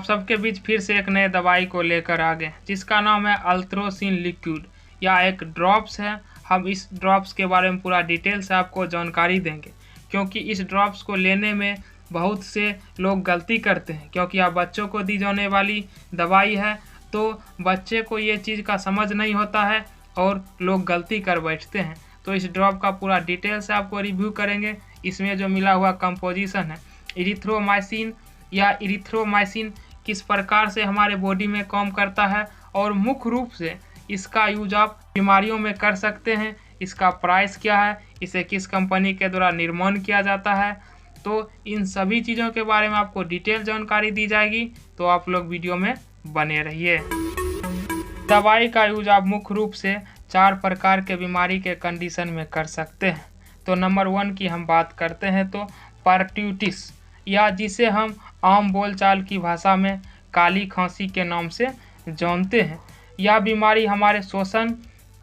आप सबके बीच फिर से एक नए दवाई को लेकर आ गए जिसका नाम है अल्थ्रोसिन लिक्विड। यह एक ड्रॉप्स है। हम इस ड्रॉप्स के बारे में पूरा डिटेल से आपको जानकारी देंगे, क्योंकि इस ड्रॉप्स को लेने में बहुत से लोग गलती करते हैं, क्योंकि यह बच्चों को दी जाने वाली दवाई है। तो बच्चे को ये चीज़ का समझ नहीं होता है और लोग गलती कर बैठते हैं। तो इस ड्रॉप का पूरा डिटेल से आपको रिव्यू करेंगे। इसमें जो मिला हुआ कंपोजिशन है इरिथ्रोमाइसिन, या इरिथ्रोमाइसिन किस प्रकार से हमारे बॉडी में काम करता है और मुख्य रूप से इसका यूज आप बीमारियों में कर सकते हैं। इसका प्राइस क्या है, इसे किस कंपनी के द्वारा निर्माण किया जाता है, तो इन सभी चीज़ों के बारे में आपको डिटेल जानकारी दी जाएगी। तो आप लोग वीडियो में बने रहिए। दवाई का यूज आप मुख्य रूप से 4 प्रकार के बीमारी के कंडीशन में कर सकते हैं। तो नंबर 1 की हम बात करते हैं तो परट्यूटिस, या जिसे हम आम बोलचाल की भाषा में काली खांसी के नाम से जानते हैं। यह बीमारी हमारे श्वसन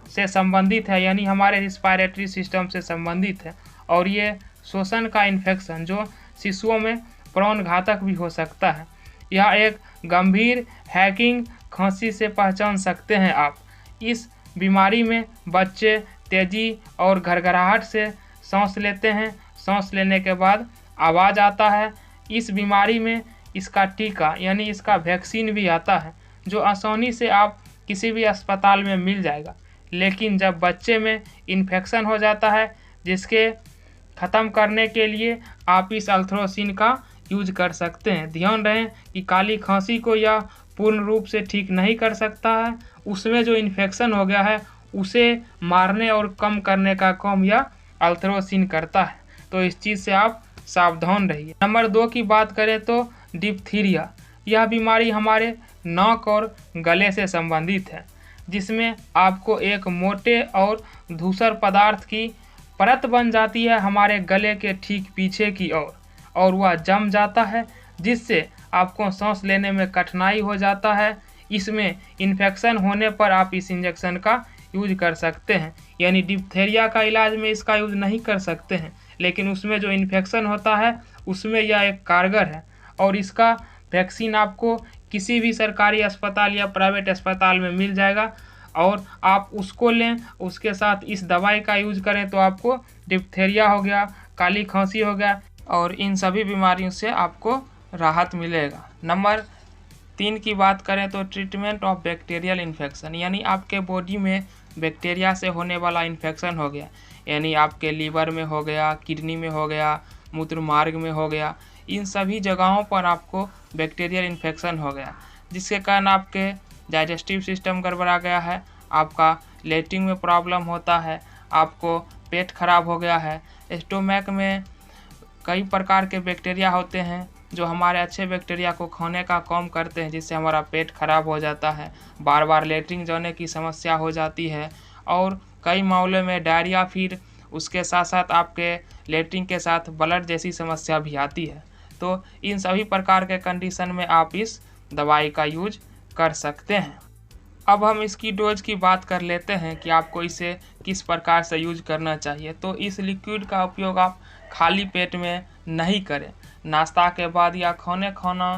से संबंधित है, यानी हमारे रिस्पायरेटरी सिस्टम से संबंधित है। और ये श्वसन का इन्फेक्शन जो शिशुओं में प्राण घातक भी हो सकता है। यह एक गंभीर हैकिंग खांसी से पहचान सकते हैं आप। इस बीमारी में बच्चे तेजी और घरघराहट से सांस लेते हैं। सांस लेने के बाद आवाज़ आता है। इस बीमारी में इसका टीका यानी इसका वैक्सीन भी आता है, जो आसानी से आप किसी भी अस्पताल में मिल जाएगा। लेकिन जब बच्चे में इन्फेक्शन हो जाता है, जिसके ख़त्म करने के लिए आप इस अल्थ्रोसिन का यूज कर सकते हैं। ध्यान रहे कि काली खांसी को यह पूर्ण रूप से ठीक नहीं कर सकता है। उसमें जो इन्फेक्शन हो गया है उसे मारने और कम करने का काम यह अल्थ्रोसिन करता है। तो इस चीज़ से आप सावधान रहिए। नंबर 2 की बात करें तो डिप्थीरिया। यह बीमारी हमारे नाक और गले से संबंधित है, जिसमें आपको एक मोटे और धूसर पदार्थ की परत बन जाती है हमारे गले के ठीक पीछे की ओर, और वह जम जाता है, जिससे आपको सांस लेने में कठिनाई हो जाता है। इसमें इन्फेक्शन होने पर आप इस इंजेक्शन का यूज कर सकते हैं, यानी डिप्थीरिया का इलाज में इसका यूज नहीं कर सकते हैं, लेकिन उसमें जो इन्फेक्शन होता है उसमें यह एक कारगर है। और इसका वैक्सीन आपको किसी भी सरकारी अस्पताल या प्राइवेट अस्पताल में मिल जाएगा, और आप उसको लें, उसके साथ इस दवाई का यूज करें तो आपको डिप्थीरिया हो गया, काली खांसी हो गया, और इन सभी बीमारियों से आपको राहत मिलेगा। नंबर 3 की बात करें तो ट्रीटमेंट ऑफ बैक्टीरियल इन्फेक्शन, यानी आपके बॉडी में बैक्टीरिया से होने वाला इन्फेक्शन हो गया, यानी आपके लीवर में हो गया, किडनी में हो गया, मूत्र मार्ग में हो गया, इन सभी जगहों पर आपको बैक्टीरियल इन्फेक्शन हो गया, जिसके कारण आपके डाइजेस्टिव सिस्टम गड़बड़ा गया है, आपका लेटरिन में प्रॉब्लम होता है, आपको पेट खराब हो गया है। स्टोमक में कई प्रकार के बैक्टीरिया होते हैं जो हमारे अच्छे बैक्टीरिया को खाने का काम करते हैं, जिससे हमारा पेट खराब हो जाता है, बार बार लेटरिन जाने की समस्या हो जाती है, और कई मामलों में डायरिया, फिर उसके साथ साथ आपके लेटरिन के साथ ब्लड जैसी समस्या भी आती है। तो इन सभी प्रकार के कंडीशन में आप इस दवाई का यूज कर सकते हैं। अब हम इसकी डोज की बात कर लेते हैं कि आपको इसे किस प्रकार से यूज करना चाहिए। तो इस लिक्विड का उपयोग आप खाली पेट में नहीं करें। नाश्ता के बाद या खाना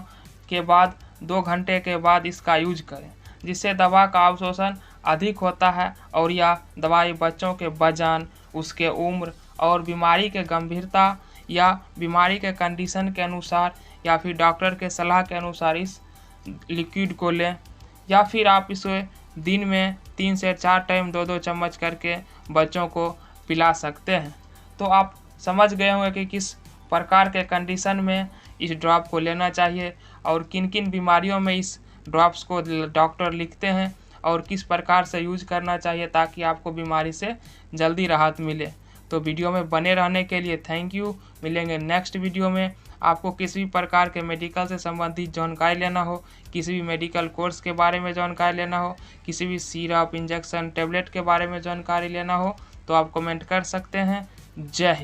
के बाद 2 घंटे के बाद इसका यूज करें, जिससे दवा का अवशोषण अधिक होता है, और यह दवाई बच्चों के वजन, उसके उम्र और बीमारी के गंभीरता या बीमारी के कंडीशन के अनुसार या फिर डॉक्टर के सलाह के अनुसार इस लिक्विड को लें, या फिर आप इसे दिन में 3 से 4 टाइम 2-2 चम्मच करके बच्चों को पिला सकते हैं। तो आप समझ गए होंगे कि किस प्रकार के कंडीशन में इस ड्रॉप को लेना चाहिए और किन किन बीमारियों में इस ड्रॉप्स को डॉक्टर लिखते हैं और किस प्रकार से यूज करना चाहिए ताकि आपको बीमारी से जल्दी राहत मिले। तो वीडियो में बने रहने के लिए थैंक यू। मिलेंगे नेक्स्ट वीडियो में। आपको किसी भी प्रकार के मेडिकल से संबंधित जानकारी लेना हो, किसी भी मेडिकल कोर्स के बारे में जानकारी लेना हो, किसी भी सिरप, इंजेक्शन, टेबलेट के बारे में जानकारी लेना हो, तो आप कमेंट कर सकते हैं। जय हिंद।